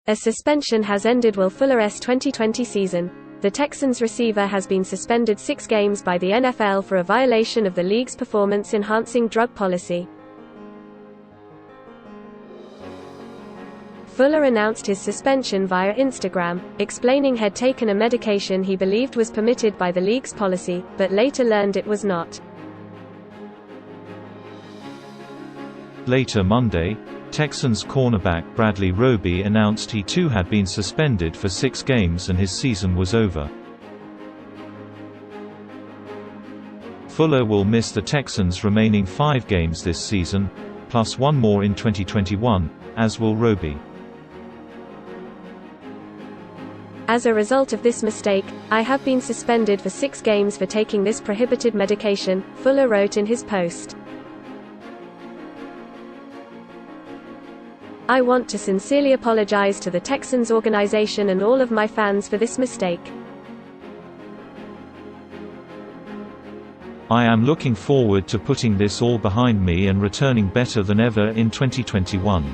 A suspension has ended Will Fuller's 2020 season. The Texans receiver has been suspended 6 games by the NFL for a violation of the league's performance-enhancing drug policy. Fuller announced his suspension via Instagram, explaining he'd taken a medication he believed was permitted by the league's policy, but later learned it was not. Later Monday, Texans cornerback Bradley Roby announced he too had been suspended for 6 games and his season was over. Fuller will miss the Texans' remaining 5 games this season, plus 1 more in 2021, as will Roby. As a result of this mistake, I have been suspended for 6 games for taking this prohibited medication, Fuller wrote in his post. I want to sincerely apologize to the Texans organization and all of my fans for this mistake. I am looking forward to putting this all behind me and returning better than ever in 2021.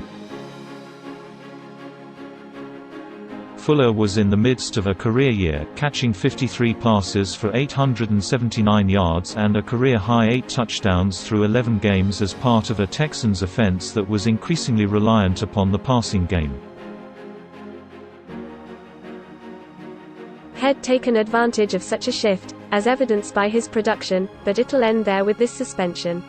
Fuller was in the midst of a career year, catching 53 passes for 879 yards and a career-high 8 touchdowns through 11 games as part of a Texans offense that was increasingly reliant upon the passing game. He'd taken advantage of such a shift, as evidenced by his production, but it'll end there with this suspension.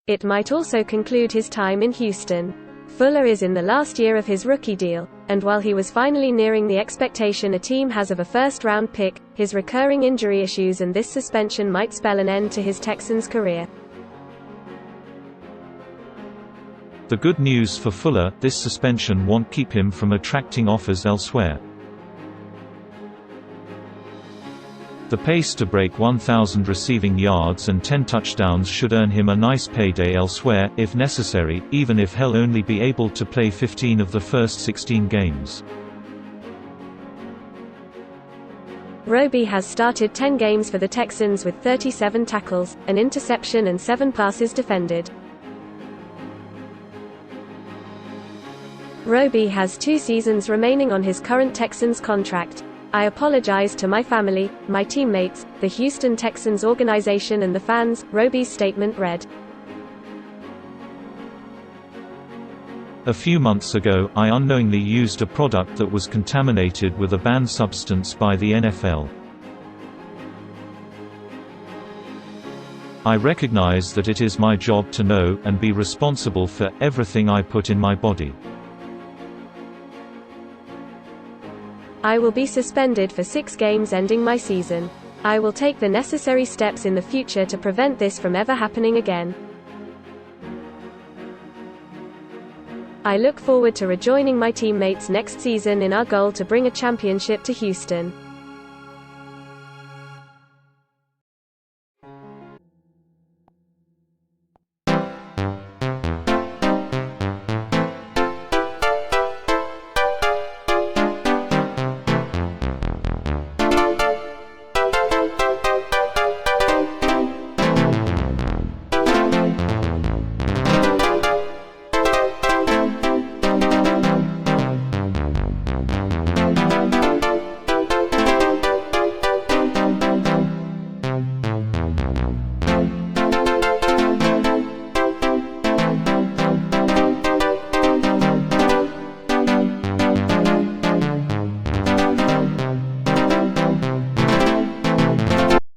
It might also conclude his time in Houston. Fuller is in the last year of his rookie deal, and while he was finally nearing the expectation a team has of a first-round pick, his recurring injury issues and this suspension might spell an end to his Texans career. The good news for Fuller, this suspension won't keep him from attracting offers elsewhere. The pace to break 1,000 receiving yards and 10 touchdowns should earn him a nice payday elsewhere, if necessary, even if he'll only be able to play 15 of the first 16 games. Roby has started 10 games for the Texans with 37 tackles, an interception and 7 passes defended. Roby has 2 seasons remaining on his current Texans contract. I apologize to my family, my teammates, the Houston Texans organization and the fans, Roby's statement read. A few months ago, I unknowingly used a product that was contaminated with a banned substance by the NFL. I recognize that it is my job to know, and be responsible for, everything I put in my body. I will be suspended for 6 games ending my season. I will take the necessary steps in the future to prevent this from ever happening again. I look forward to rejoining my teammates next season in our goal to bring a championship to Houston.